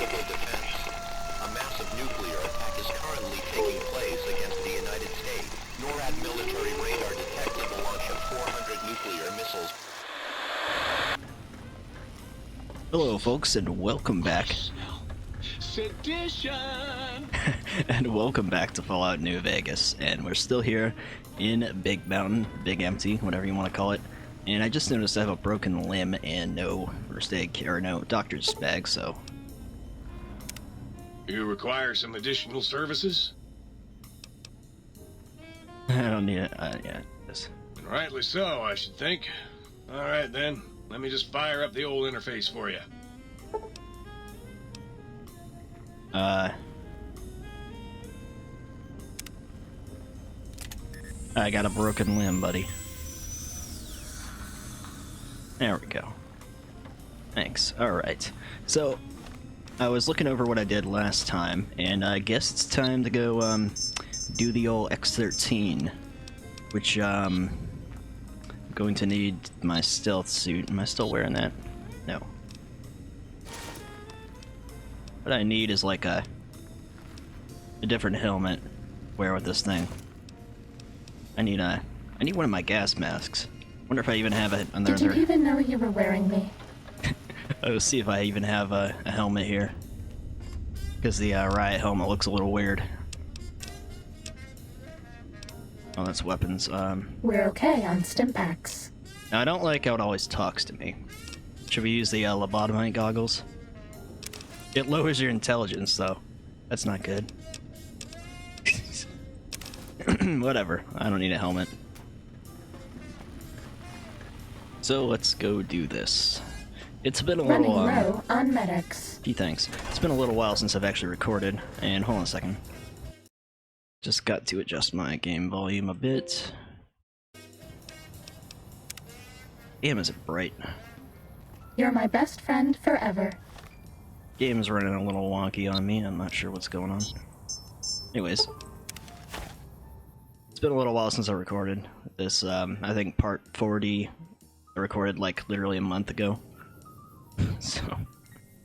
civil defense. A massive nuclear attack is currently taking place against the United States. NORAD military radar detected the launch of 400 nuclear missiles. Hello folks, and welcome back. Sedition! And welcome back to Fallout New Vegas. And we're still here in Big Mountain, Big Empty, whatever you want to call it. And I just noticed I have a broken limb and no first aid kit, or no doctor's bag, so... You require some additional services? I don't need it. Yeah, this. And rightly so, I should think. Alright then, let me just fire up the old interface for you. I got a broken limb, buddy. There we go. Thanks. Alright. So, I was looking over what I did last time, and I guess it's time to go, do the old X-13, which, I'm going to need my stealth suit. Am I still wearing that? No. What I need is like a different helmet to wear with this thing. I need one of my gas masks. Wonder if I even have it on there. Did you even know you were wearing me? Let's see if I even have a helmet here. Because the riot helmet looks a little weird. Oh, that's weapons. We're okay on Stimpaks. Now, I don't like how it always talks to me. Should we use the lobotomite goggles? It lowers your intelligence, though. That's not good. Whatever. I don't need a helmet. So let's go do this. It's been a Running little low on medics. Gee, thanks. It's been a little while since I've actually recorded, and hold on a second. Just got to adjust my game volume a bit. Damn, is it bright? You're my best friend forever. Game's running a little wonky on me. I'm not sure what's going on. Anyways. It's been a little while since I recorded this. I think part 40 I recorded like literally a month ago. So,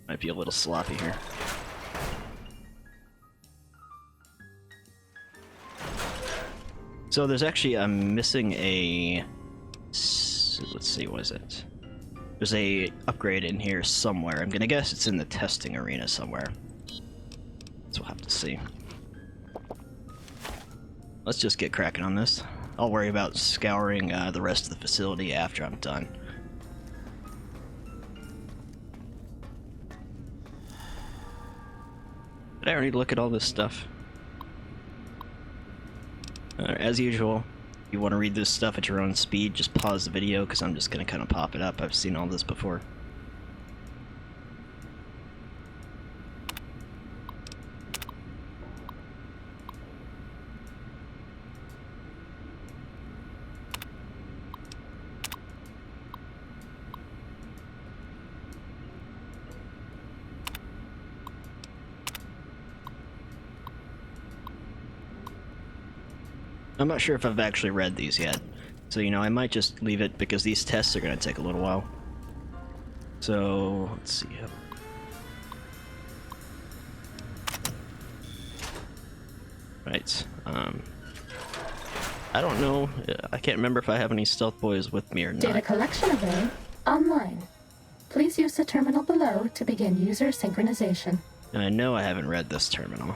might be a little sloppy here. So there's actually, I'm missing a... Let's see, what is it? There's a upgrade in here somewhere. I'm gonna guess it's in the testing arena somewhere. So we'll have to see. Let's just get cracking on this. I'll worry about scouring the rest of the facility after I'm done. Did I already look at all this stuff? As usual, if you want to read this stuff at your own speed, just pause the video, because I'm just going to kind of pop it up. I've seen all this before. I'm not sure if I've actually read these yet, so you know, I might just leave it because these tests are going to take a little while. So, let's see. Right, I don't know, I can't remember if I have any stealth boys with me or not. Data collection array online. Please use the terminal below to begin user synchronization. And I know I haven't read this terminal.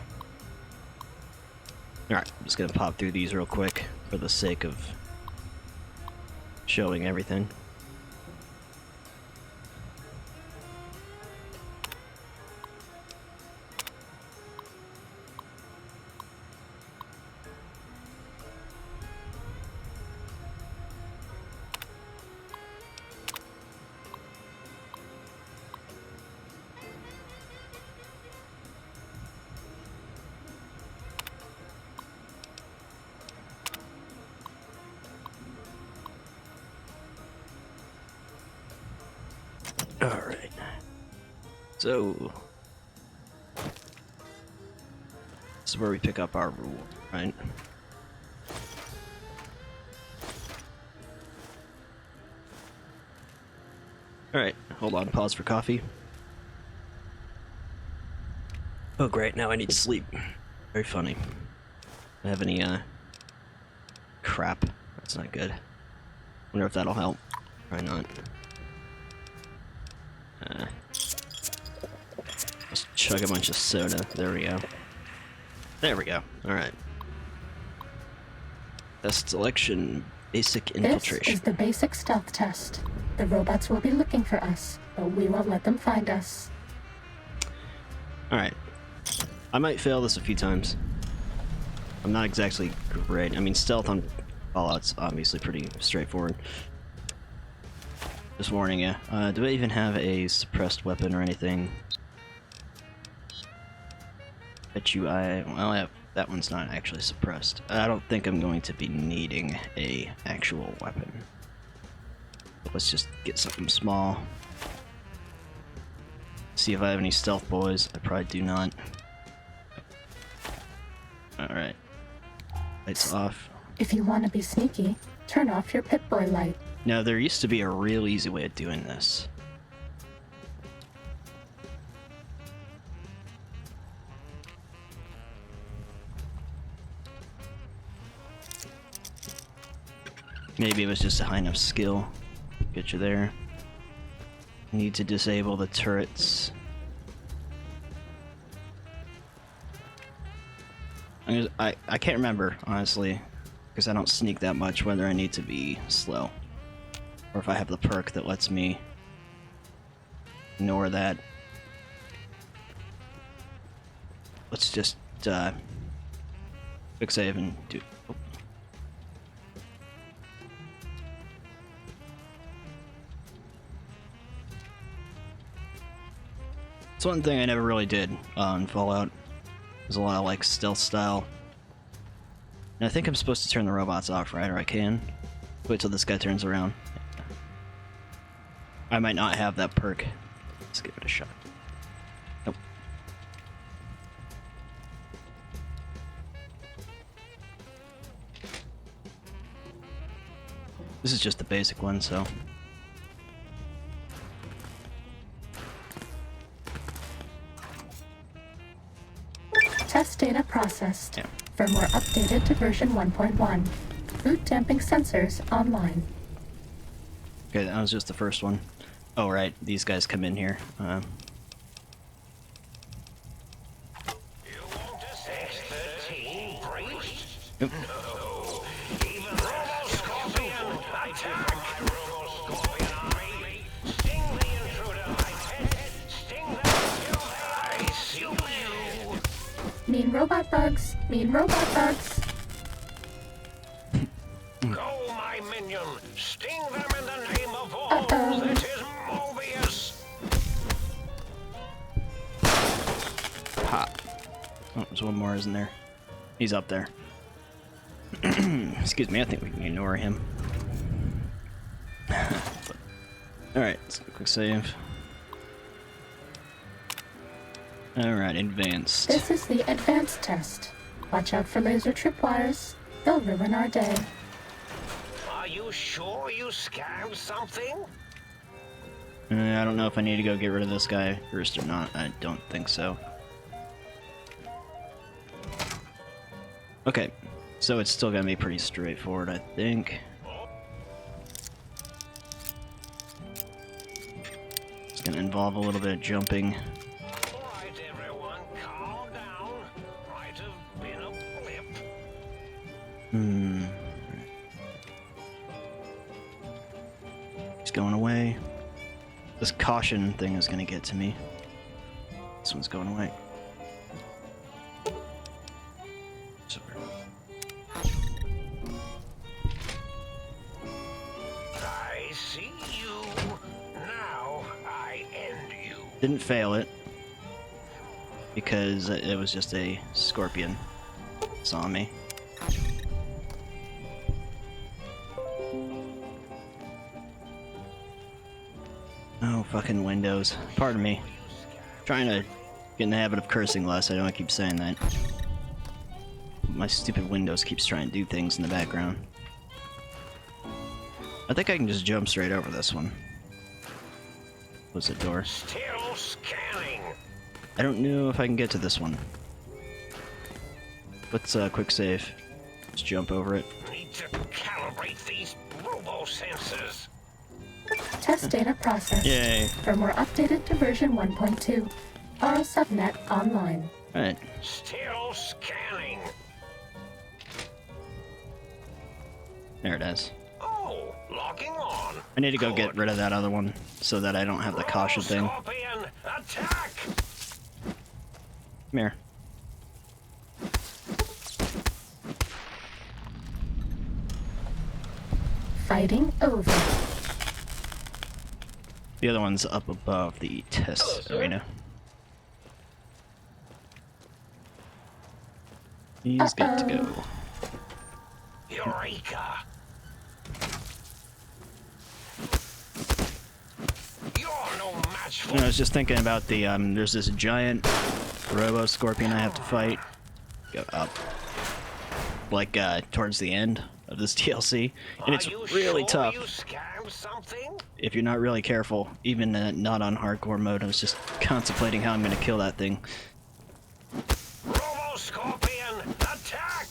Alright, I'm just gonna pop through these real quick for the sake of showing everything. Alright. So... this is where we pick up our reward, right? Alright, hold on, pause for coffee. Oh great, now I need sleep. Very funny. Do I have any, crap? That's not good. Wonder if that'll help. Probably not. Let's chug a bunch of soda. There we go. There we go. Alright. Test selection. Basic infiltration. This is the basic stealth test. The robots will be looking for us, but we won't let them find us. Alright. I might fail this a few times. I'm not exactly great. I mean, stealth on Fallout's obviously pretty straightforward. Just warning you. Do I even have a suppressed weapon or anything? Bet you well, that one's not actually suppressed. I don't think I'm going to be needing a actual weapon. Let's just get something small. See if I have any stealth boys. I probably do not. Alright. Lights off. If you want to be sneaky, turn off your Pipboy light. Now, there used to be a real easy way of doing this. Maybe it was just a high enough skill. Get you there. Need to disable the turrets. I can't remember, honestly, because I don't sneak that much, whether I need to be slow. Or if I have the perk that lets me ignore that. Let's just quick save and do... Oh. It's one thing I never really did in Fallout. There's a lot of like stealth style. And I think I'm supposed to turn the robots off, right? Or I can. Wait till this guy turns around. I might not have that perk. Let's give it a shot. Nope. This is just the basic one, so... Test data processed. Yeah. Firmware updated to version 1.1. Boot damping sensors online. Okay, that was just the first one. Oh, right. These guys come in here. You want to say the team breached? Yep. No. Even Robo-Scorpion, attack my Robo-Scorpion army. Sting the intruder, I said. Sting them till I see you. Mean robot bugs. Mean robot bugs. Go, my minion. Sting them in the name of all Uh-oh. that is Mobius. Pop. Oh, there's one more, isn't there? He's up there. Excuse me, I think we can ignore him. Alright, let's do a quick save. Alright, advanced. This is the advanced test. Watch out for laser tripwires. They'll ruin our day. Are you sure you scanned something? I don't know if I need to go get rid of this guy first or not. I don't think so. Okay, so it's still gonna be pretty straightforward, I think. It's gonna involve a little bit of jumping. Alright, everyone, calm down. Might have been a blip. He's going away. This caution thing is gonna get to me. This one's going away. Sorry. I see you. Now I end you. Didn't fail it. Because it was just a scorpion. Saw me. Oh, fucking Windows. Pardon me. Trying to get in the habit of cursing less, I don't keep saying that. My stupid Windows keeps trying to do things in the background. I think I can just jump straight over this one. Close the door. Still scanning. I don't know if I can get to this one. Let's quick save. Just jump over it. Need to calibrate these robo-sensors. Test data processed. Yay. Firmware updated to version 1.2. RO subnet online. Alright. Still scanning. There it is. Oh, logging on. I need to go get rid of that other one so that I don't have the caution thing. Scorpion, attack! Come here. Fighting over. The other one's up above the test arena. He's good to go. Eureka! You're no match for I was just thinking about the, there's this giant Robo Scorpion I have to fight. Go up. Like, towards the end of this DLC. And it's really tough. You scammed something? If you're not really careful, even not on hardcore mode. I was just contemplating how I'm gonna kill that thing. Robo Scorpion, attack!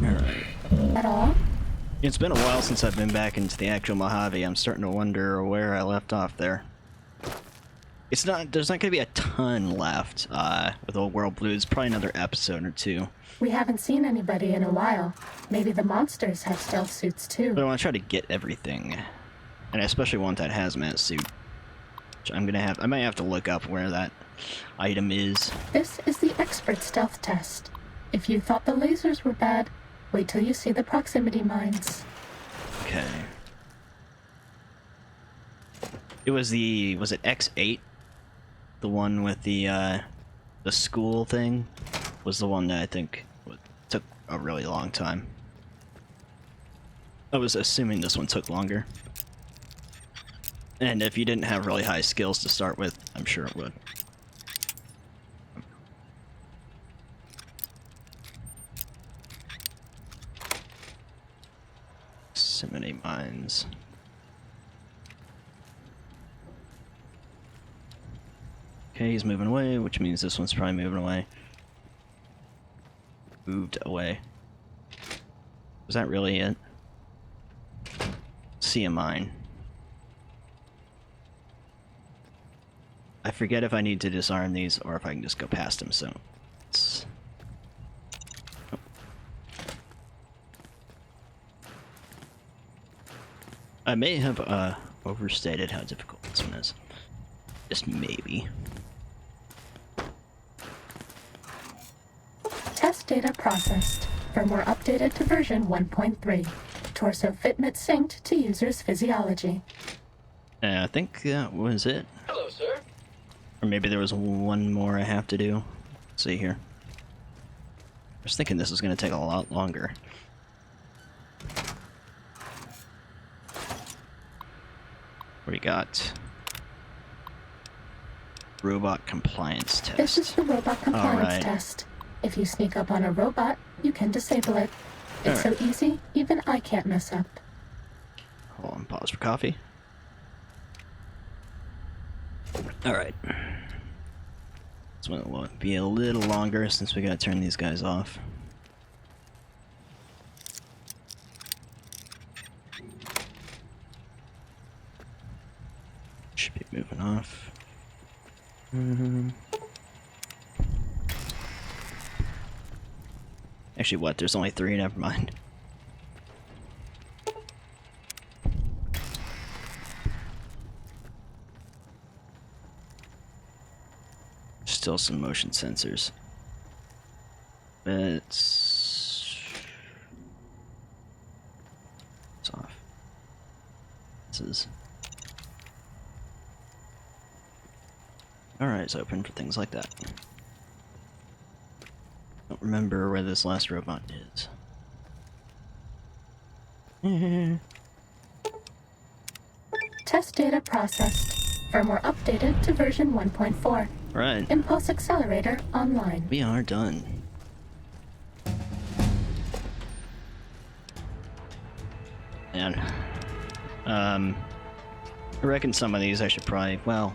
Alright. At all? It's been a while since I've been back into the actual Mojave. I'm starting to wonder where I left off there. It's not, there's not gonna be a ton left, with Old World Blues. Probably another episode or two. We haven't seen anybody in a while. Maybe the monsters have stealth suits too. But I want to try to get everything. And I especially want that hazmat suit. Which I'm gonna have, I might have to look up where that item is. This is the expert stealth test. If you thought the lasers were bad, wait till you see the proximity mines. Okay. It was the, was it X8? The one with the school thing? Was the one that I think took a really long time. I was assuming this one took longer. And if you didn't have really high skills to start with, I'm sure it would. So many mines. Okay, he's moving away, which means this one's probably moving away. Moved away. Was that really it? See a mine. I forget if I need to disarm these or if I can just go past them, so it's... Oh. I may have overstated how difficult this one is. Just maybe. Test data processed. Firmware updated to version 1.3. Torso fitment synced to user's physiology. I think that was it. Hello, sir. Or maybe there was one more I have to do. Let's see here. I was thinking this was going to take a lot longer. What do you got? Robot compliance test. This is the robot compliance Alright. test. If you sneak up on a robot, you can disable it. It's Alright. so easy, even I can't mess up. Hold on, pause for coffee. Alright. This one will be a little longer since we gotta turn these guys off. Should be moving off. Actually, what? There's only 3, never mind. Still some motion sensors. It's off. This is. Alright, it's open for things like that. Don't remember where this last robot is. Test data processed. Firmware updated to version 1.4. Right, Impulse accelerator online. we are done. And, I reckon some of these I should probably, well,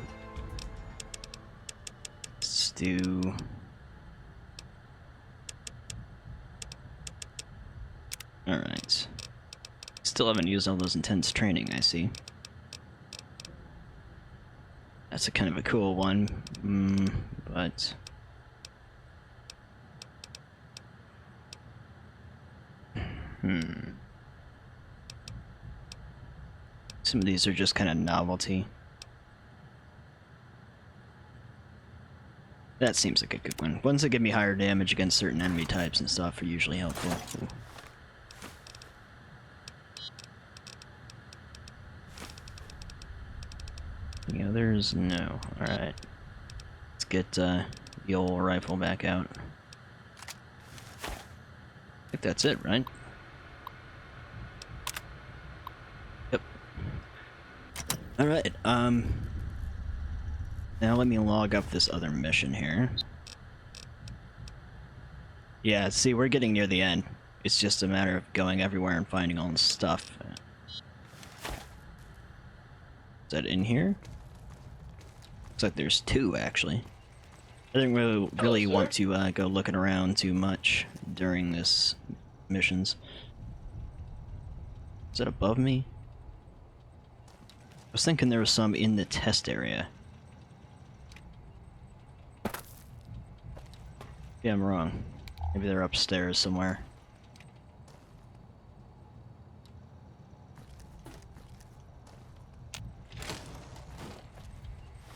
do... Alright. Still haven't used all those intense training, I see. That's a kind of a cool one, but... Some of these are just kind of novelty. That seems like a good one. Ones that give me higher damage against certain enemy types and stuff are usually helpful. Ooh. The others? No. Alright. Let's get the old rifle back out. I think that's it, right? Yep. Alright, now let me log up this other mission here. Yeah, see, we're getting near the end. It's just a matter of going everywhere and finding all the stuff. Is that in here? Looks like there's two, actually. I didn't really want to go looking around too much during this missions. Is that above me? I was thinking there was some in the test area. Yeah, I'm wrong. Maybe they're upstairs somewhere.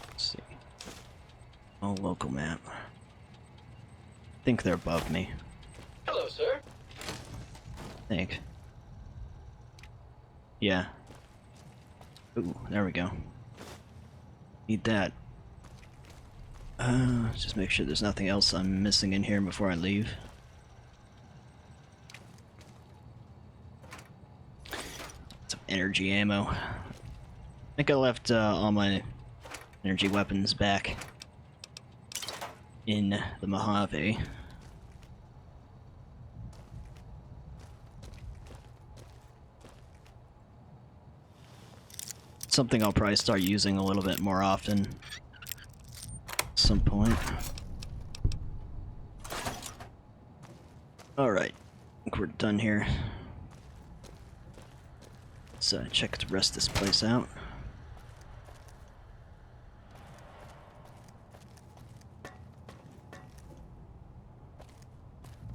Let's see. Oh, local map. I think they're above me. Hello, sir. I think. Yeah. Ooh, there we go. Need that. Just make sure there's nothing else I'm missing in here before I leave. Some energy ammo. I think I left all my energy weapons back in the Mojave. Something I'll probably start using a little bit more often at some point. Alright, I think we're done here. Let's check the rest of this place out.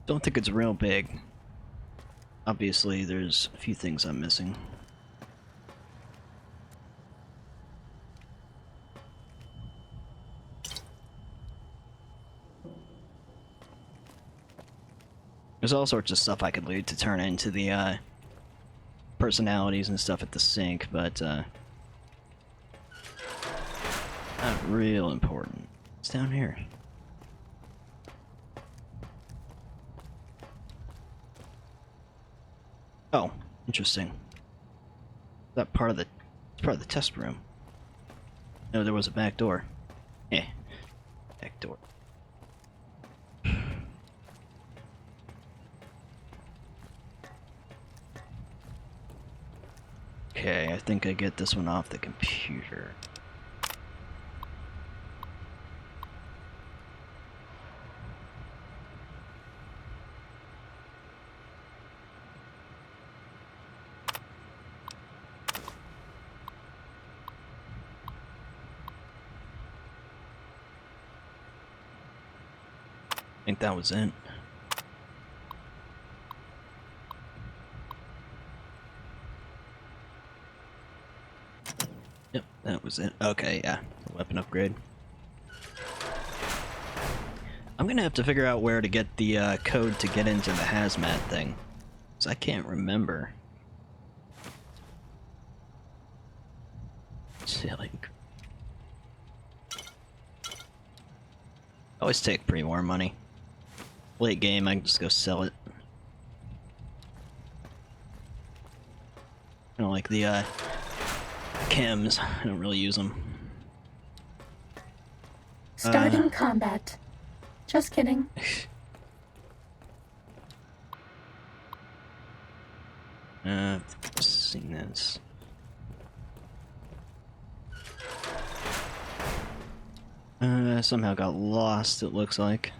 Don't think it's real big. Obviously, there's a few things I'm missing. There's all sorts of stuff I could loot to turn into the personalities and stuff at the sink, but not real important. It's down here. Oh, interesting. That part of the test room. No, there was a back door. Eh, back door. Okay, I think I get this one off the computer. I think that was it. Yep, that was it. Okay, yeah. Weapon upgrade. I'm gonna have to figure out where to get the code to get into the hazmat thing. Because I can't remember. Silly. Always take pre-war money. Late game, I can just go sell it. I don't like the chems. I don't really use them. Starting combat. Just kidding. I've seen this. Somehow got lost, it looks like.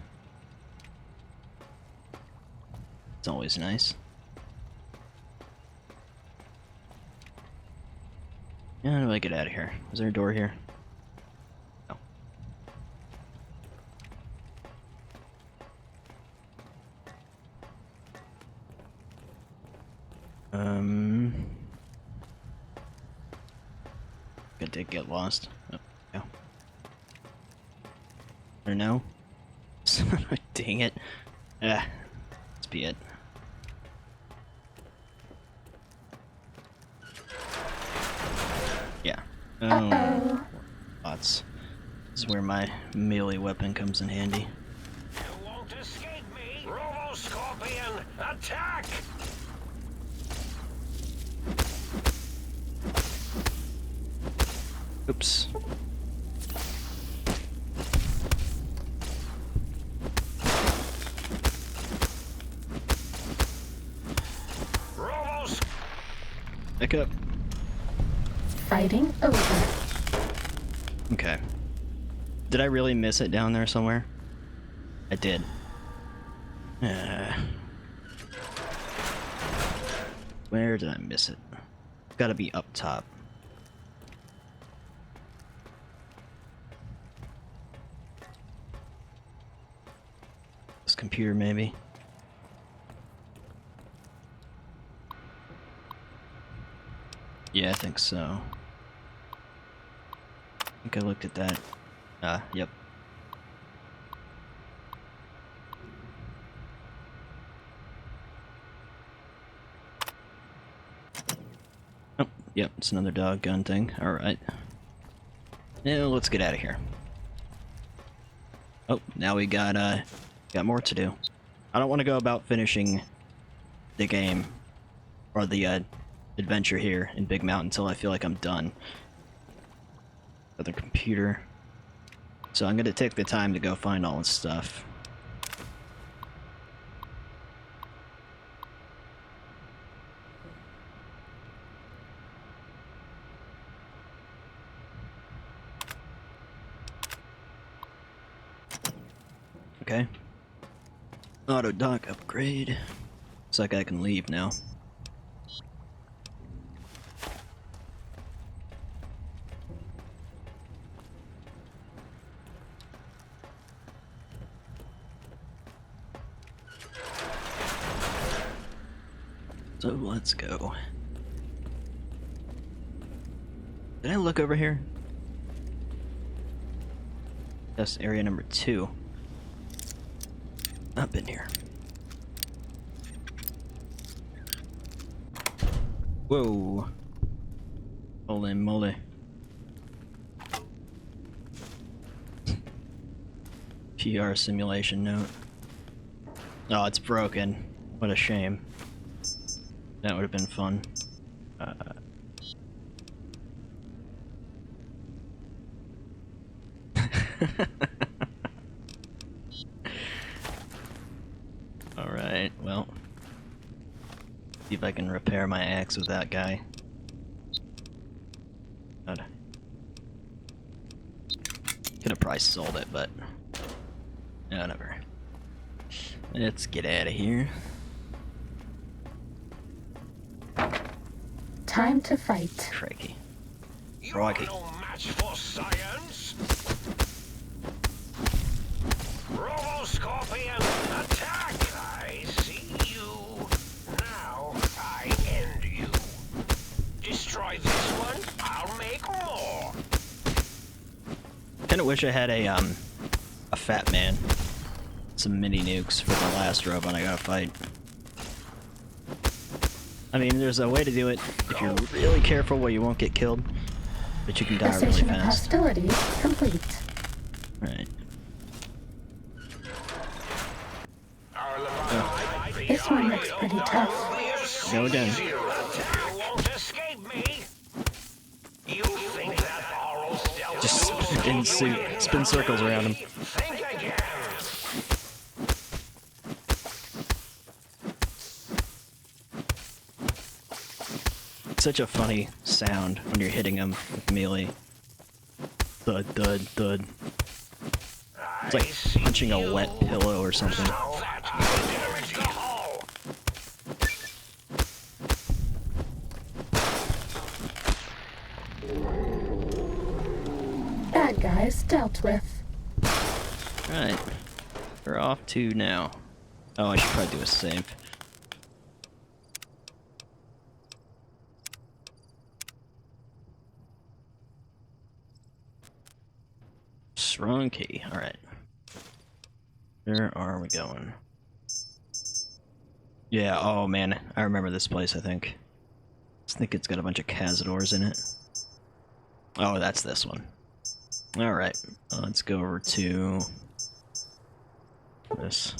It's always nice. How do I get out of here? Is there a door here? No. Did get lost. Oh, no. Or no? Dang it. Let's be it. Yeah. Oh. Lots. This is where my melee weapon comes in handy. You won't escape me! Robo-Scorpion, attack! Oops. Back up. Fighting over. Okay. Did I really miss it down there somewhere? I did. Where did I miss it? Gotta be up top. This computer, maybe? Yeah, I think so. I think I looked at that. Yep. Oh, yep, it's another dog gun thing. Alright. Now let's get out of here. Oh, now we got more to do. I don't want to go about finishing the game or the adventure here in Big Mountain until I feel like I'm done. Other computer. So I'm gonna take the time to go find all this stuff. Okay. Auto dock upgrade. Looks like I can leave now. So let's go. Did I look over here? That's area number 2. Not been here. Whoa. Holy moly. PR simulation note. Oh, it's broken. What a shame. That would have been fun. Alright, well. See if I can repair my axe with that guy. Could have probably sold it, but whatever. Let's get out of here. Time to fight. Crikey. You're no match for science! Robo-Scorpion, attack! I see you. Now I end you. Destroy this one, I'll make more. Kinda wish I had a fat man. Some mini nukes for the last robot I gotta fight. I mean, there's a way to do it if you're really careful where you won't get killed, but you can die really Cessation of fast. hostilities complete. Right. This one looks pretty tough. Go again. You won't escape me. You think that oral stealth Just spin circles around him. Think again. Such a funny sound when you're hitting him with melee. Thud, thud, thud. It's like punching a wet pillow or something. Bad guys dealt with. Right. We're off to now. Oh, I should probably do a save. Wrong key. Alright. Where are we going? Yeah, oh man, I remember this place, I think. I think it's got a bunch of cazadors in it. Oh, that's this one. Alright, let's go over to this.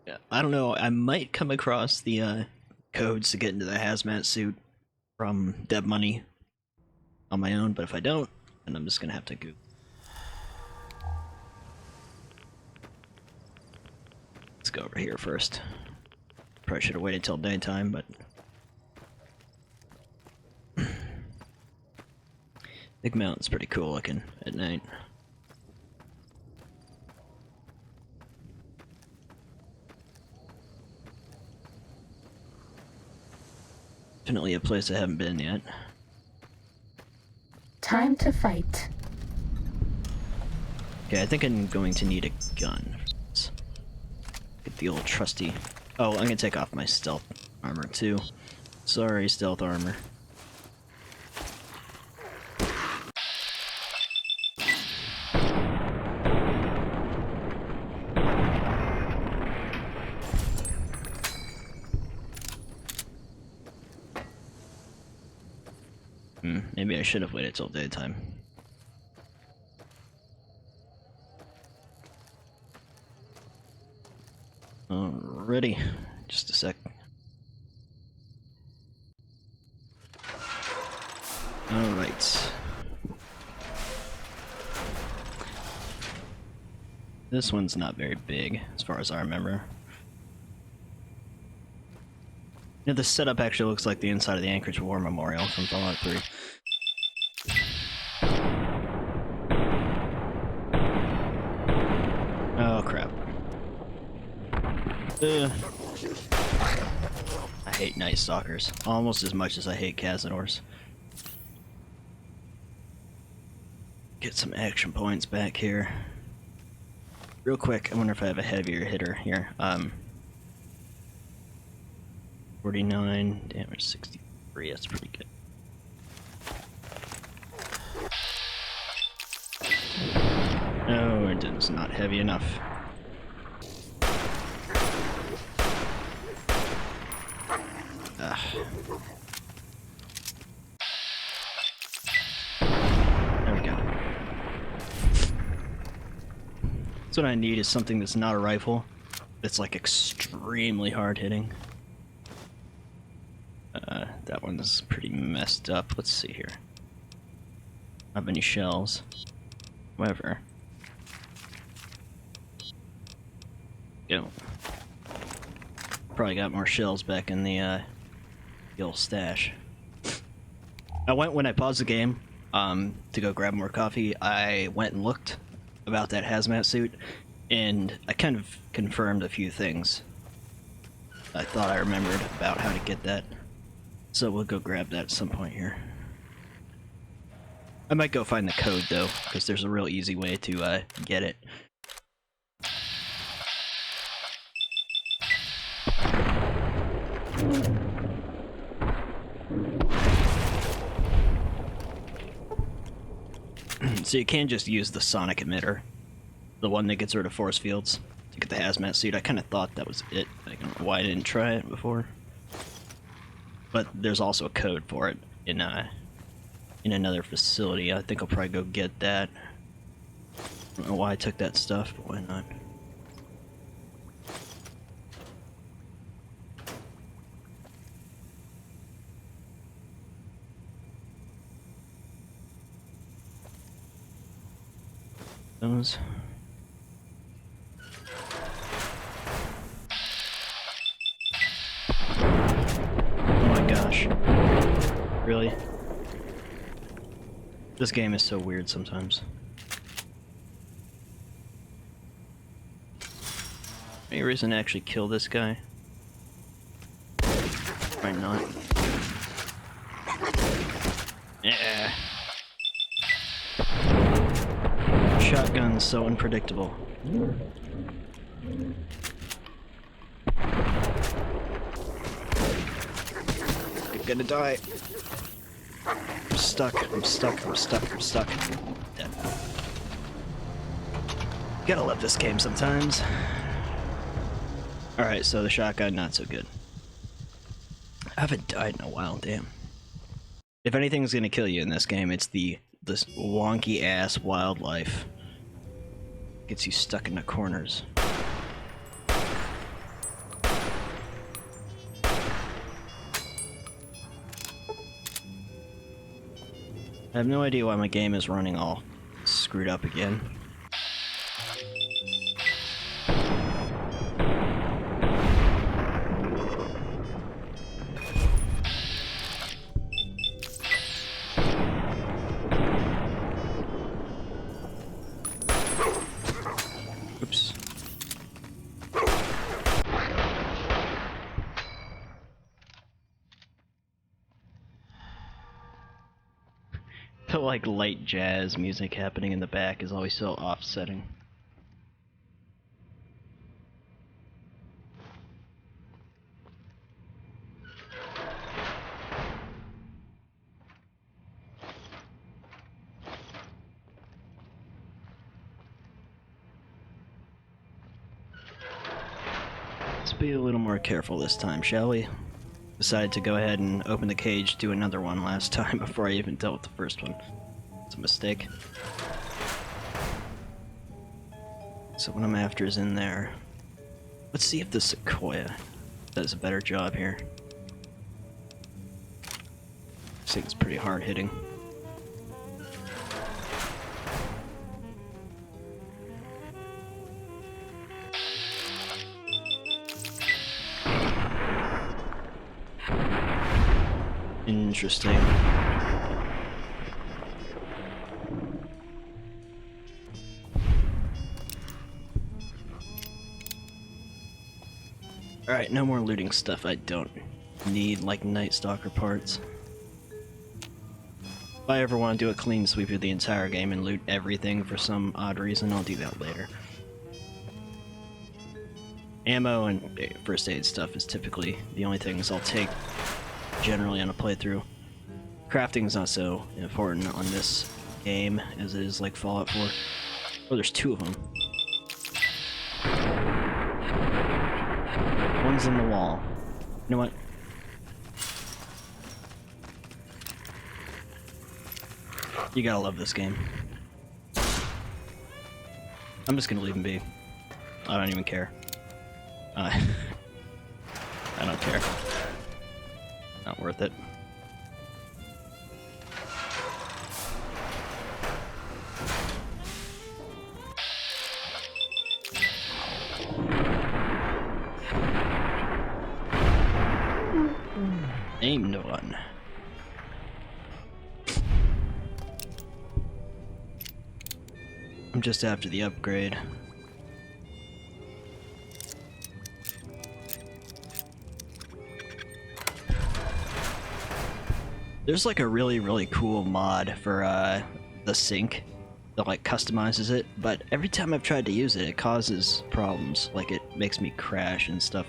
Yeah, I don't know, I might come across the codes to get into the Hazmat Suit from Dev Money on my own, but if I don't, then I'm just gonna have to Google. Let's go over here first. Probably should have waited till daytime, but Big Mountain's pretty cool looking at night. Definitely a place I haven't been yet. Time to fight. Okay, I think I'm going to need a gun. Let's get the old trusty. Oh, I'm gonna take off my stealth armor too. Sorry, stealth armor. Maybe I should have waited till daytime. Alrighty, just a sec. Alright. This one's not very big, as far as I remember. You know, the setup actually looks like the inside of the Anchorage War Memorial from Fallout 3. Oh, crap. I hate Night Stalkers, almost as much as I hate Cazadors. Get some action points back here. Real quick, I wonder if I have a heavier hitter here. 49, damage 63, that's pretty good. No, it's not heavy enough. Ugh. There we go. That's what I need, is something that's not a rifle. That's like extremely hard hitting. That one's pretty messed up. Let's see here. Not many shells. However. Go. Probably got more shells back in the old stash. When I paused the game to go grab more coffee, I went and looked about that hazmat suit, and I kind of confirmed a few things I thought I remembered about how to get that. So we'll go grab that at some point here. I might go find the code though, because there's a real easy way to get it. So you can just use the sonic emitter, the one that gets rid of force fields, to get the hazmat suit. I kind of thought that was it. I don't know why I didn't try it before. But there's also a code for it in another facility. I think I'll probably go get that. I don't know why I took that stuff, but why not? Those. Gosh. Really? This game is so weird sometimes. Any reason to actually kill this guy? Why not? Yeah. Shotgun's so unpredictable. I'm gonna die. I'm stuck, I'm stuck, I'm stuck, I'm stuck. Dead. Gotta love this game sometimes. Alright, so the shotgun, not so good. I haven't died in a while, damn. If anything's gonna kill you in this game, it's this wonky ass wildlife. Gets you stuck in the corners. I have no idea why my game is running all screwed up again. Oops. The like light jazz music happening in the back is always so offsetting. Let's be a little more careful this time, shall we? Decided to go ahead and open the cage, do another one last time before I even dealt with the first one. It's a mistake. So what I'm after is in there. Let's see if the Sequoia does a better job here. I think it's pretty hard hitting. Interesting. Alright, no more looting stuff I don't need, like Night Stalker parts. If I ever want to do a clean sweep of the entire game and loot everything for some odd reason, I'll do that later. Ammo and first aid stuff is typically the only things I'll take generally on a playthrough. Crafting's not so important on this game as it is like Fallout 4. Oh, there's two of them. One's in the wall. You know what? You gotta love this game. I'm just gonna leave him be. I don't even care. I don't care. Not worth it. Aimed one. I'm just after the upgrade. There's like a really cool mod for the sink that like customizes it, but every time I've tried to use it, it causes problems. Like it makes me crash and stuff.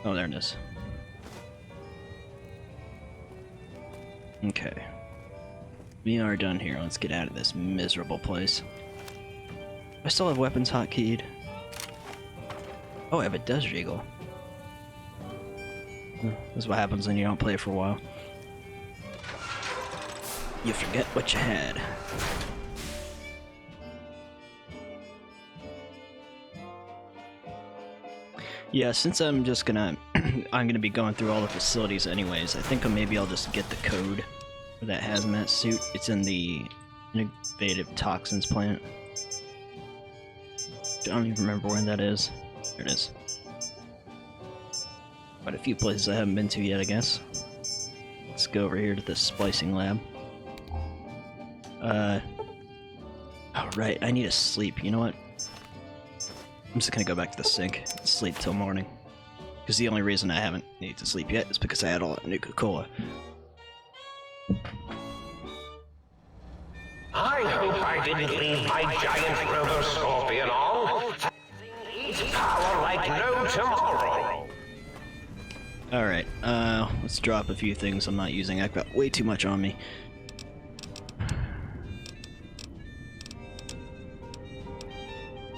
Oh, there it is. Okay. We are done here. Let's get out of this miserable place. I still have weapons hotkeyed. Oh, I have a Desert Eagle. This is what happens when you don't play for a while. You forget what you had. Yeah, since I'm just gonna I'm gonna be going through all the facilities anyways, I think maybe I'll just get the code for that hazmat suit. It's in the innovative toxins plant. I don't even remember where that is. There it is. Quite a few places I haven't been to yet, I guess. Let's go over here to the splicing lab. Oh right, I need to sleep. You know what? I'm just gonna go back to the sink and sleep till morning. Because the only reason I haven't needed to sleep yet is because I had all that Nuka-Cola. I hope I didn't leave my giant robo-scorpion on. That thing eats power like no tomorrow. Alright, let's drop a few things I'm not using. I've got way too much on me.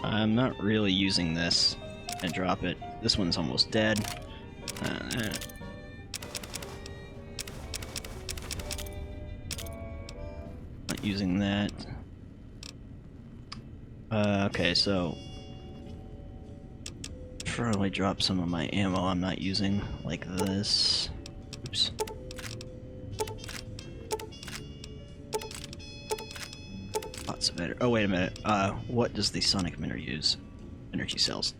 I'm not really using this. And drop it. This one's almost dead. Not using that. Okay, so probably drop some of my ammo I'm not using, like this. Oops. Lots of better. Oh, wait a minute. What does the sonic emitter use? Energy cells.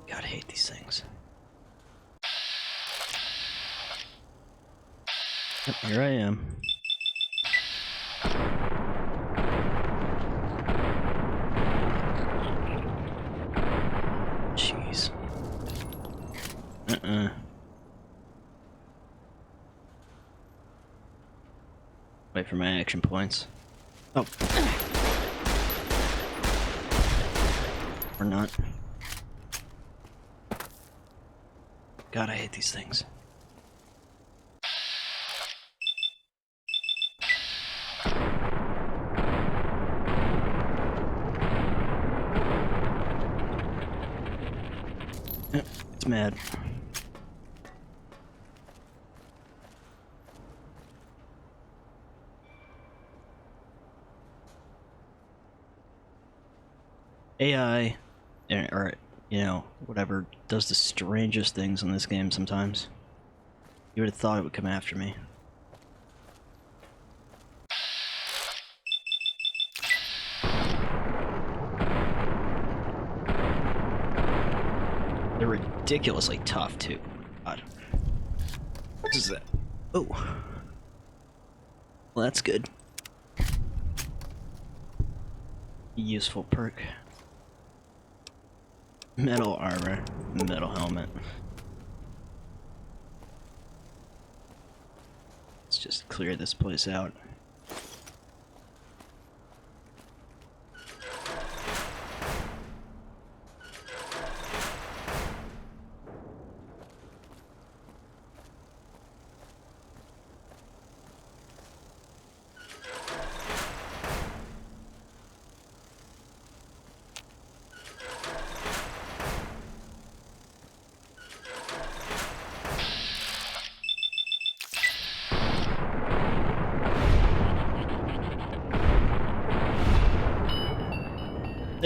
God, I hate these things. Yep, here I am. Jeez. Wait for my action points. Oh. Or not. God, I hate these things. It's mad. AI, or, you know, whatever, does the strangest things in this game sometimes. You would have thought it would come after me. They're ridiculously tough, too. God. What is that? Oh. Well, that's good. Useful perk. Metal armor, metal helmet. Let's just clear this place out.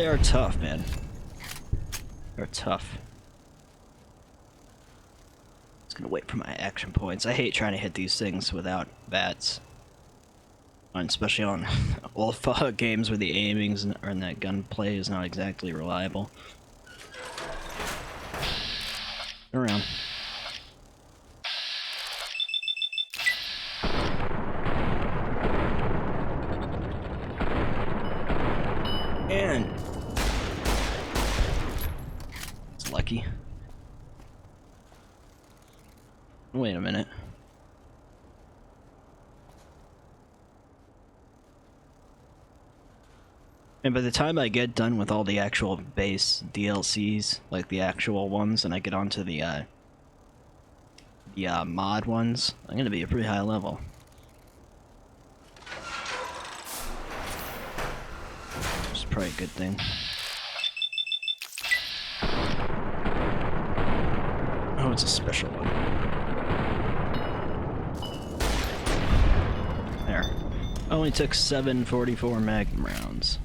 They are tough, man. They're tough. Just gonna wait for my action points. I hate trying to hit these things without bats. And especially on old Fallout games where the aiming and that gunplay is not exactly reliable. Turn around. And it's lucky. Wait a minute. And by the time I get done with all the actual base DLCs, like the actual ones, and I get onto the mod ones, I'm gonna be a pretty high level. Which is probably a good thing. Oh, it's a special one. There. I only took 744 Magnum rounds.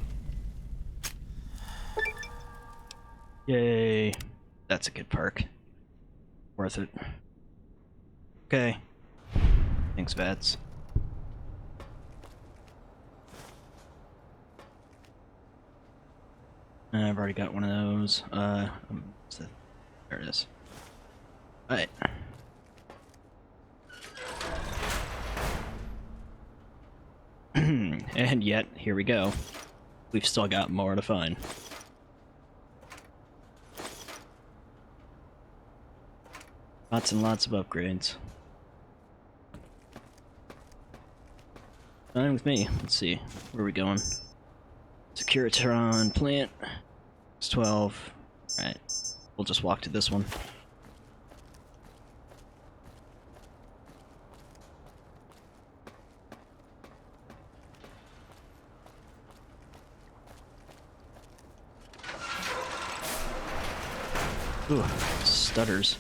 Yay. That's a good perk. Worth it. Okay. Thanks, Vats. I've already got one of those. There it is. Alright. And yet, here we go. We've still got more to find. Lots and lots of upgrades. Fine with me. Let's see. Where are we going? Securitron plant. It's 12. Alright. We'll just walk to this one. Ooh, stutters.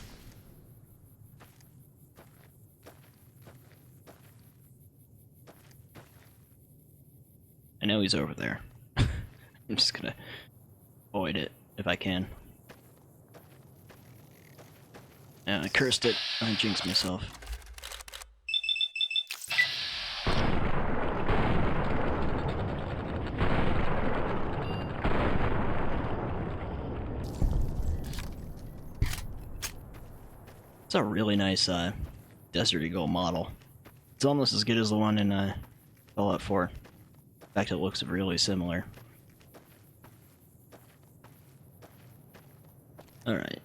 I know he's over there. I'm just gonna avoid it if I can. Yeah, I cursed it. I jinxed myself. It's a really nice Desert Eagle model. It's almost as good as the one in Fallout 4. In fact, it looks really similar. Alright.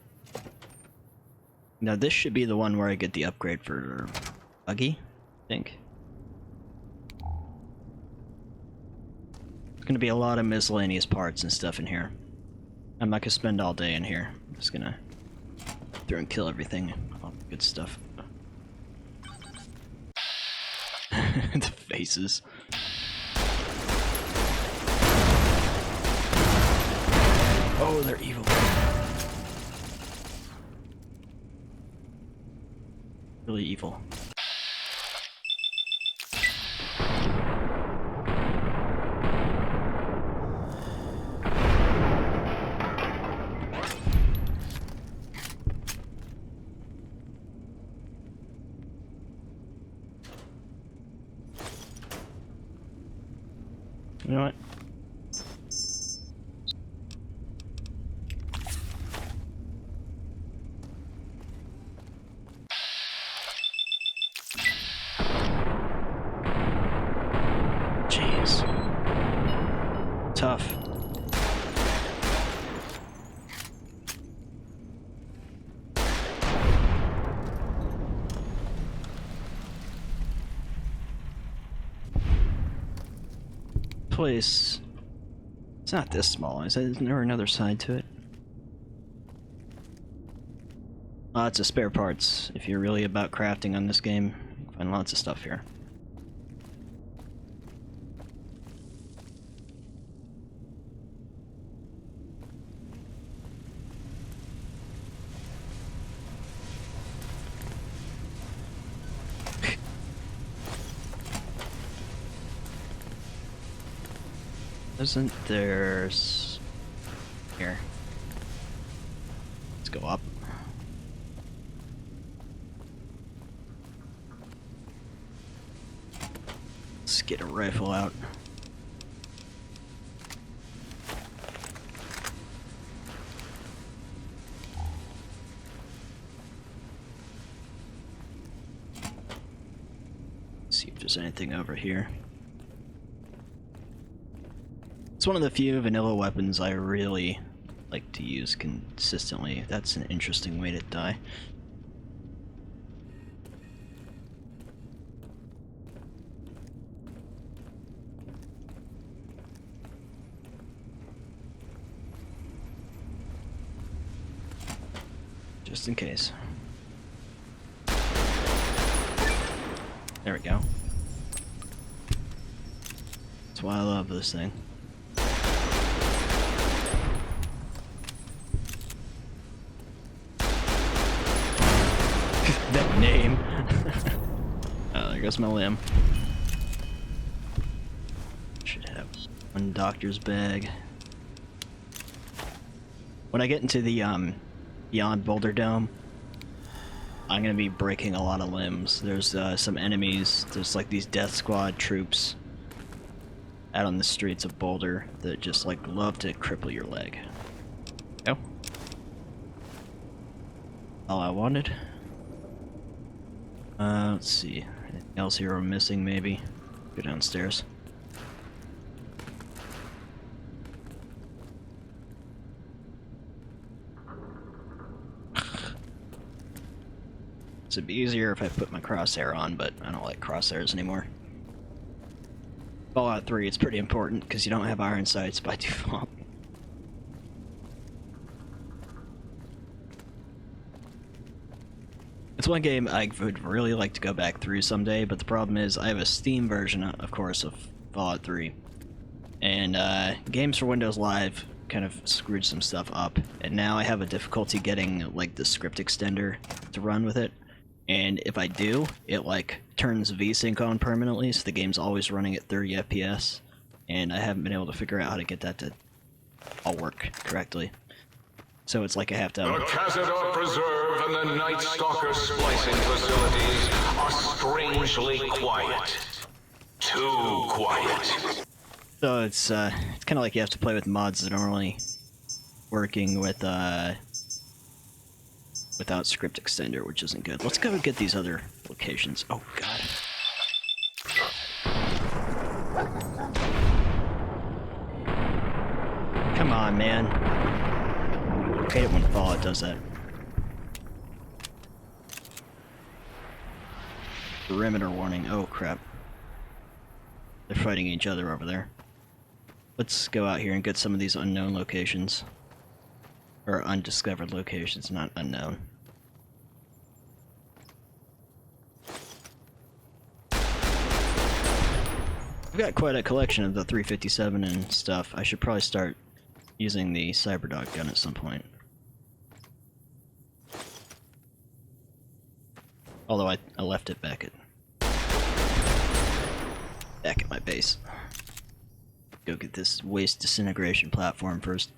Now this should be the one where I get the upgrade for Buggy, I think. There's gonna be a lot of miscellaneous parts and stuff in here. I'm not gonna spend all day in here. I'm just gonna through and kill everything. All the good stuff. The faces. Oh, they're evil. Really evil. You know what? Jeez. Tough. Place. It's not this small, is it? Isn't there another side to it? Lots of spare parts. If you're really about crafting on this game, you can find lots of stuff here. Isn't there Here. Let's go up. Let's get a rifle out. See if there's anything over here. It's one of the few vanilla weapons I really like to use consistently. That's an interesting way to die. Just in case. There we go. That's why I love this thing. That name. Oh, there goes my limb. Should have one doctor's bag. When I get into the beyond Boulder Dome, I'm gonna be breaking a lot of limbs. There's some enemies. There's like these death squad troops out on the streets of Boulder that just like love to cripple your leg. Oh. All I wanted. Let's see. Anything else here I'm missing, maybe? Go downstairs. It'd be easier if I put my crosshair on, but I don't like crosshairs anymore. Fallout 3, it's pretty important because you don't have iron sights by default. It's one game I would really like to go back through someday, but the problem is I have a Steam version, of course, of Fallout 3. And Games for Windows Live kind of screwed some stuff up, and now I have a difficulty getting like the script extender to run with it. And if I do, it like turns VSync on permanently, so the game's always running at 30 FPS, and I haven't been able to figure out how to get that to all work correctly. So it's like I have to... The Cazador Preserve and the Night Stalker splicing facilities are strangely quiet. Too quiet. So it's kind of like you have to play with mods that are only working with without script extender, which isn't good. Let's go get these other locations. Oh god. Come on, man. I hate it when Fallout does that. Perimeter warning. Oh crap. They're fighting each other over there. Let's go out here and get some of these unknown locations. Or undiscovered locations, not unknown. I've got quite a collection of the 357 and stuff. I should probably start using the Cyberdog gun at some point. Although I left it back at my base. Go get this waste disintegration platform first.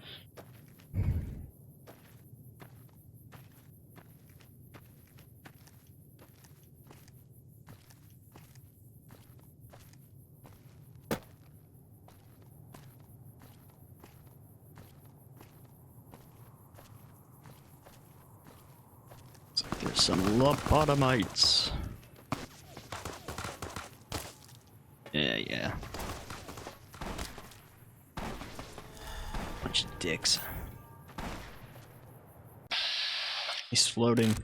There's some lobotomites. Yeah. Bunch of dicks. He's floating.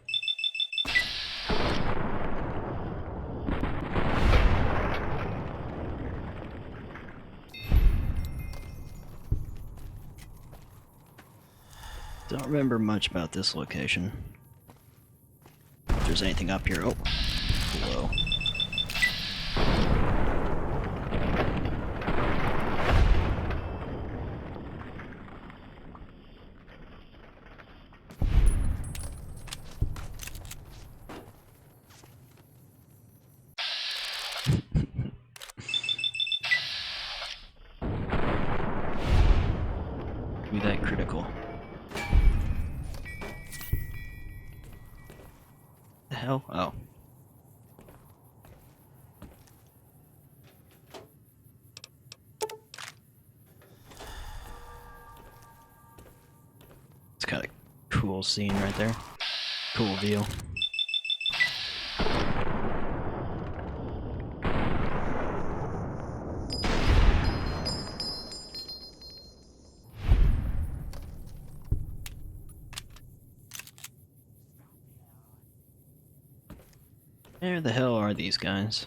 Don't remember much about this location. If there's anything up here. Oh, hello. Be that critical. hell? Oh. It's kind of cool scene right there. Cool view. Where the hell are these guys?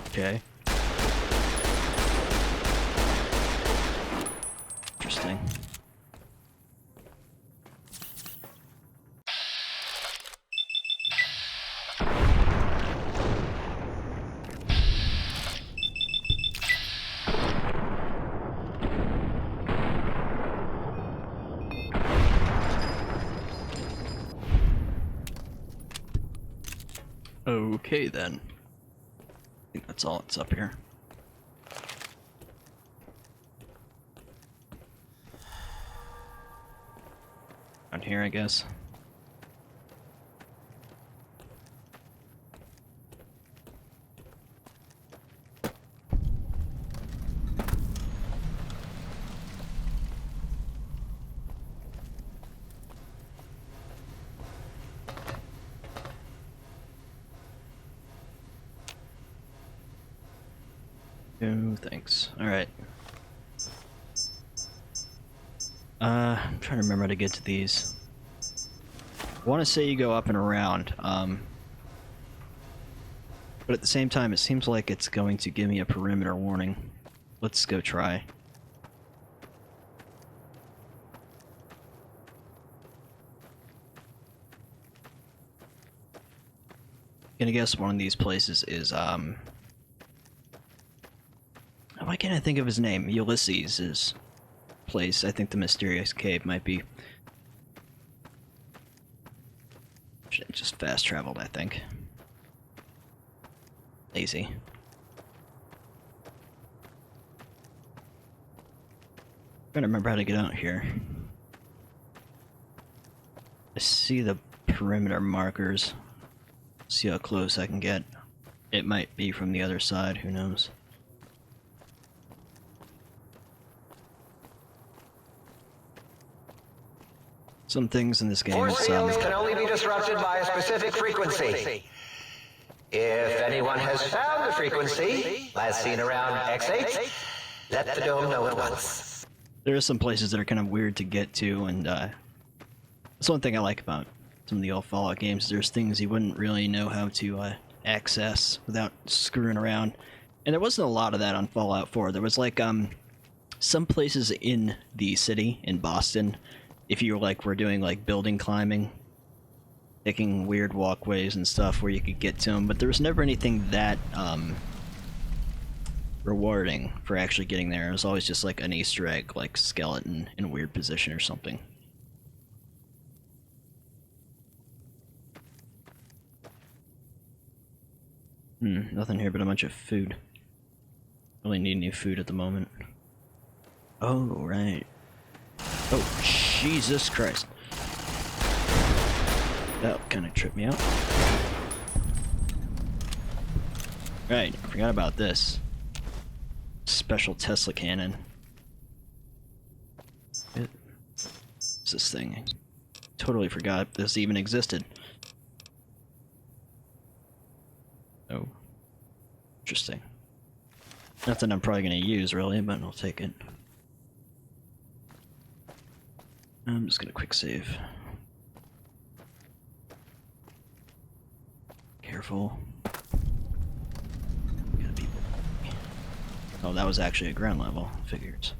Okay. Interesting. Okay then. I think that's all that's up here. Down here, I guess. No, thanks. Alright. I'm trying to remember how to get to these. I want to say you go up and around, but at the same time, it seems like it's going to give me a perimeter warning. Let's go try. Gonna guess one of these places is, why can't I think of his name? Ulysses' place. I think the mysterious cave might be. Just fast traveled, I think. Lazy. Trying to remember how to get out here. I see the perimeter markers. See how close I can get. It might be from the other side, who knows. Some things in this game Force fields can only be disrupted by a specific frequency. If anyone has found the frequency, last seen around X8, let the dome know at once. There are some places that are kind of weird to get to, and that's one thing I like about some of the old Fallout games. There's things you wouldn't really know how to access without screwing around. And there wasn't a lot of that on Fallout 4. There was like some places in the city, in Boston, if you were doing like building climbing, taking weird walkways and stuff where you could get to them, but there was never anything that rewarding for actually getting there. It was always just like an Easter egg, like skeleton in a weird position or something. Nothing here but a bunch of food. Really need new food at the moment. Oh, right. Oh, Jesus Christ. That kind of tripped me out. Right, I forgot about this. Special Tesla cannon. What's this thing? Totally forgot this even existed. Oh. Interesting. Nothing I'm probably going to use, really, but I'll take it. I'm just going to quick save. Careful. Gotta be... Oh, that was actually a ground level. Figures.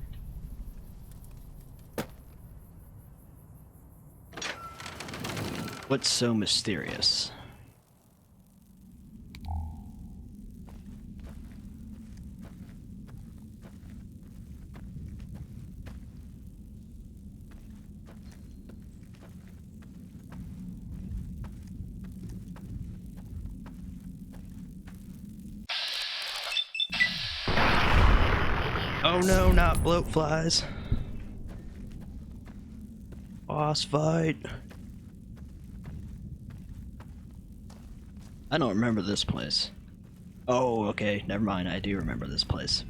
What's so mysterious? Oh no, not bloat flies. Boss fight. I don't remember this place. Oh, okay, never mind, I do remember this place.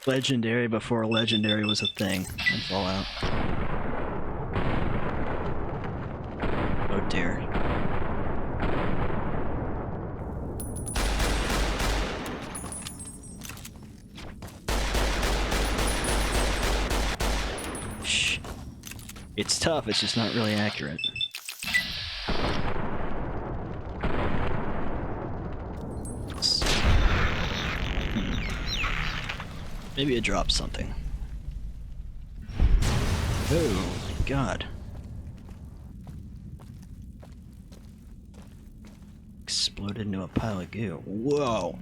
Legendary before legendary was a thing in Fallout. Oh dear. Shh. It's tough, it's just not really accurate. Maybe it dropped something. Oh, God. Exploded into a pile of goo. Whoa!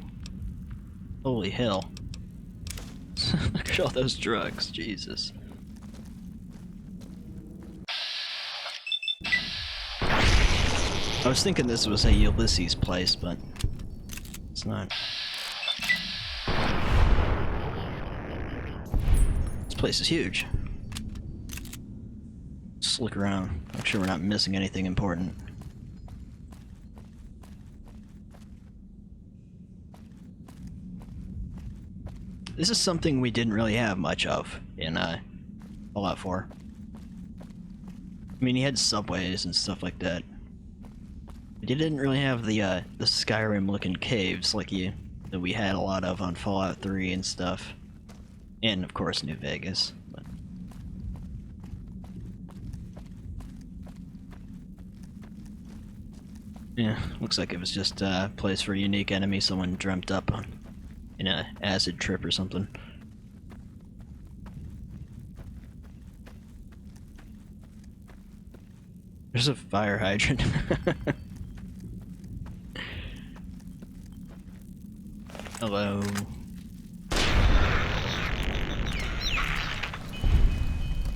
Holy hell. Look at all those drugs, Jesus. I was thinking this was a Ulysses place, but it's not. This place is huge. Just look around, make sure we're not missing anything important. This is something we didn't really have much of in Fallout 4. I mean, you had subways and stuff like that. But you didn't really have the Skyrim-looking caves like that we had a lot of on Fallout 3 and stuff. And, of course, New Vegas. But... yeah, looks like it was just a place for a unique enemy someone dreamt up on in a acid trip or something. There's a fire hydrant. Hello.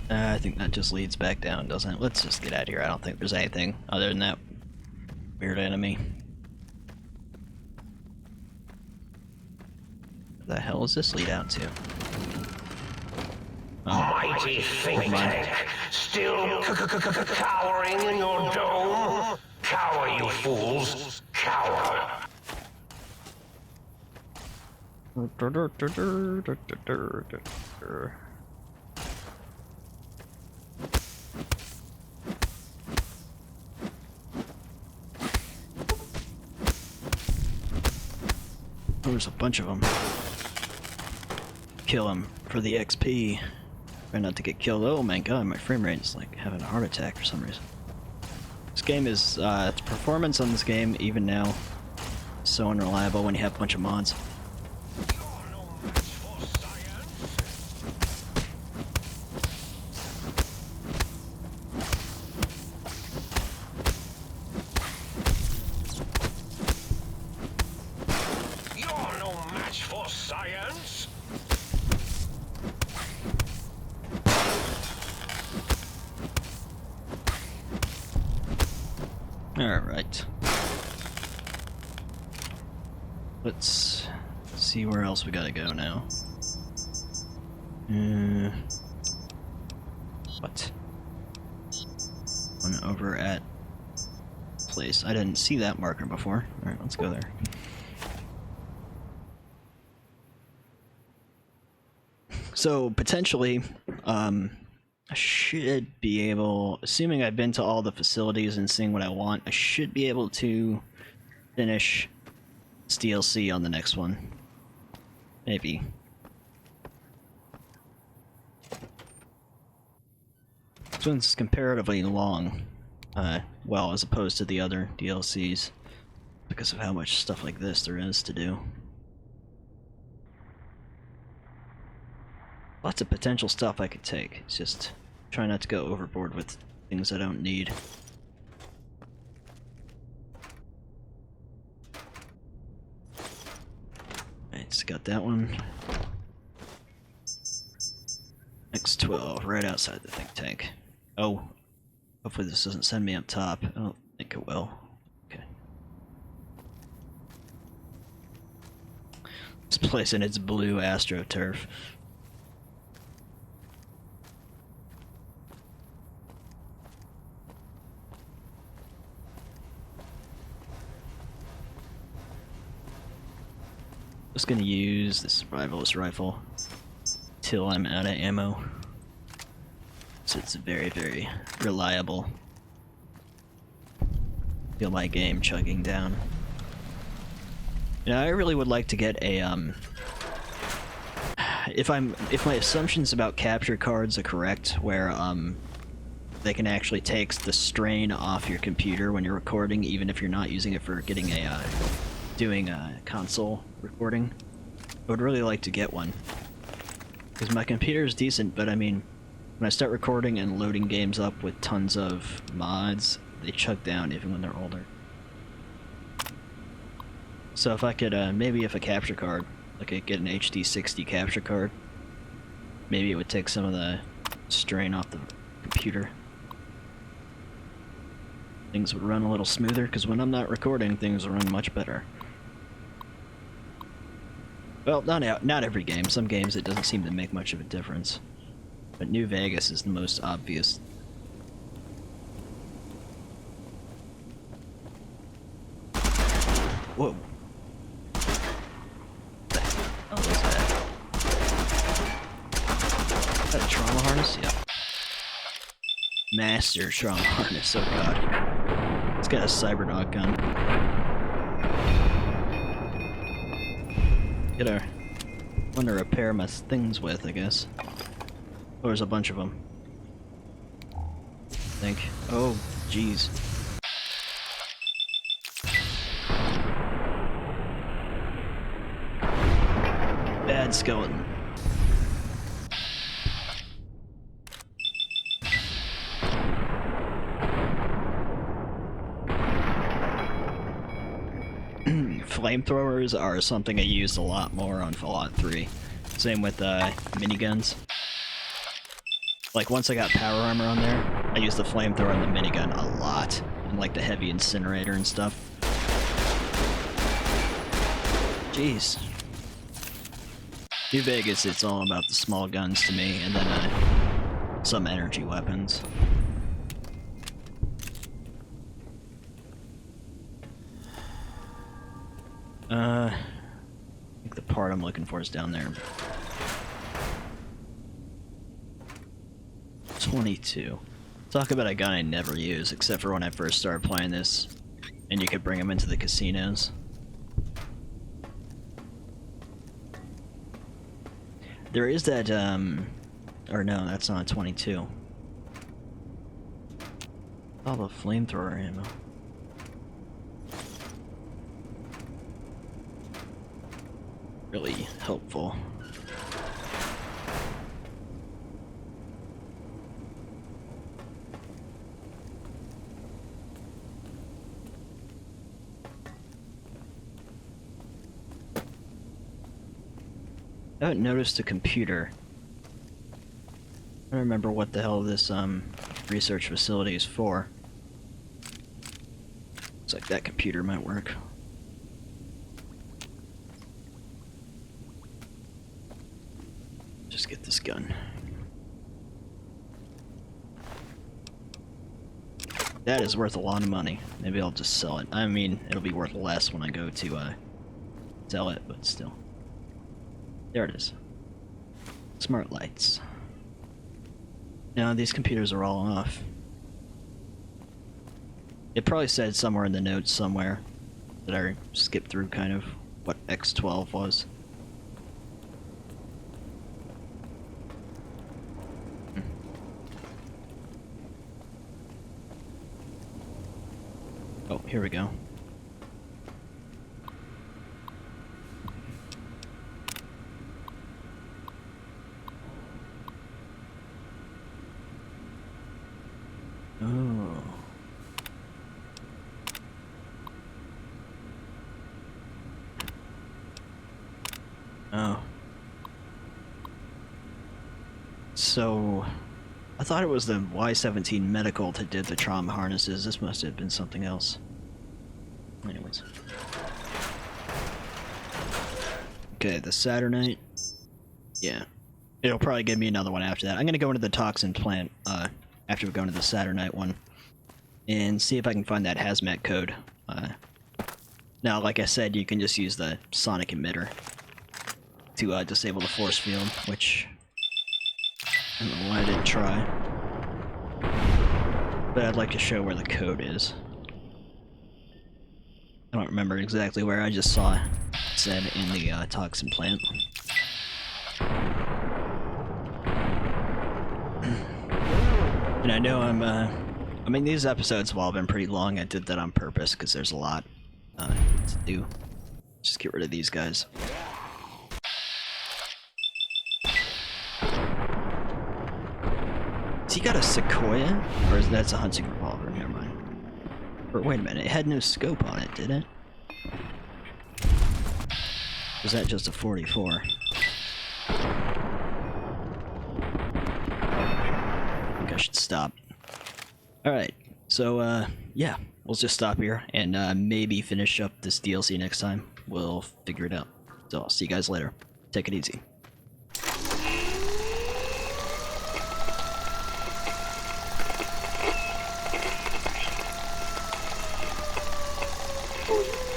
I think that just leads back down, doesn't it? Let's just get out of here. I don't think there's anything other than that weird enemy. Where the hell does this lead out to? Oh. Mighty think tank, still cowering in your dome? Cower, you fools, cower. There's a bunch of them. Kill them for the XP. Try not to get killed. Oh my god, my frame rate is like having a heart attack for some reason. This game is, the performance on this game, even now, is so unreliable when you have a bunch of mods. Alright. Let's see where else we gotta go now. What? One over at place. I didn't see that marker before. Alright, let's go there. So, potentially, I should be able, assuming I've been to all the facilities and seeing what I want, I should be able to finish this DLC on the next one. Maybe. This one's comparatively long, well, as opposed to the other DLCs, because of how much stuff like this there is to do. Lots of potential stuff I could take, it's just try not to go overboard with things I don't need. Alright, so got that one. X12, right outside the think tank. Oh, hopefully this doesn't send me up top. I don't think it will. Okay. This place in its blue AstroTurf. Just gonna use the survivalist rifle till I'm out of ammo. So it's very, very reliable. Feel my game chugging down. You know, I really would like to get a if my assumptions about capture cards are correct, where they can actually take the strain off your computer when you're recording, even if you're not using it for getting a doing a console recording. I would really like to get one. Because my computer is decent, but I mean, when I start recording and loading games up with tons of mods, they chug down even when they're older. So if I could, maybe if a capture card, like I could get an HD 60 capture card, maybe it would take some of the strain off the computer. Things would run a little smoother, because when I'm not recording, things run much better. Well, not every game. Some games it doesn't seem to make much of a difference. But New Vegas is the most obvious. Whoa. What was that? Is that a trauma harness? Yeah. Master trauma harness, oh god. It's got a Cyberdog gun. Get a one to repair my things with, I guess. Oh, there's a bunch of them. I think. Oh, jeez. Bad skeleton. Flamethrowers are something I used a lot more on Fallout 3. Same with miniguns. Like once I got power armor on there, I used the flamethrower and the minigun a lot. And like the heavy incinerator and stuff. Jeez. New Vegas, it's all about the small guns to me, and then some energy weapons. I think the part I'm looking for is down there. 22. Talk about a gun I never use, except for when I first started playing this, and you could bring them into the casinos. There is that, or no, that's not 22. All the flamethrower ammo. Really helpful. I haven't noticed a computer. I don't remember what the hell this research facility is for. Looks like that computer might work. Just get this gun. That is worth a lot of money. Maybe I'll just sell it. I mean, it'll be worth less when I go to sell it, but still. There it is. Smart lights. Now these computers are all off. It probably said somewhere in the notes somewhere that I skipped through kind of what X12 was. Oh, here we go. Oh. Oh. So, I thought it was the Y-17 medical that did the trauma harnesses. This must have been something else. Anyways. Okay, the Saturnite. Yeah. It'll probably give me another one after that. I'm gonna go into the toxin plant, after we go into the Saturnite one. And see if I can find that hazmat code. Now, like I said, you can just use the sonic emitter to disable the force field, which I don't know why I didn't try. But I'd like to show where the code is. I don't remember exactly where, I just saw it said in the toxin plant. And I know I mean, these episodes have all been pretty long. I did that on purpose because there's a lot to do. Just get rid of these guys. Has he got a Sequoia? Or is that's a hunting revolver? Never mind. Or wait a minute, it had no scope on it, did it? Was that just a 44? I think I should stop. Alright, so, yeah, we'll just stop here and maybe finish up this DLC next time. We'll figure it out. So I'll see you guys later. Take it easy. Oh,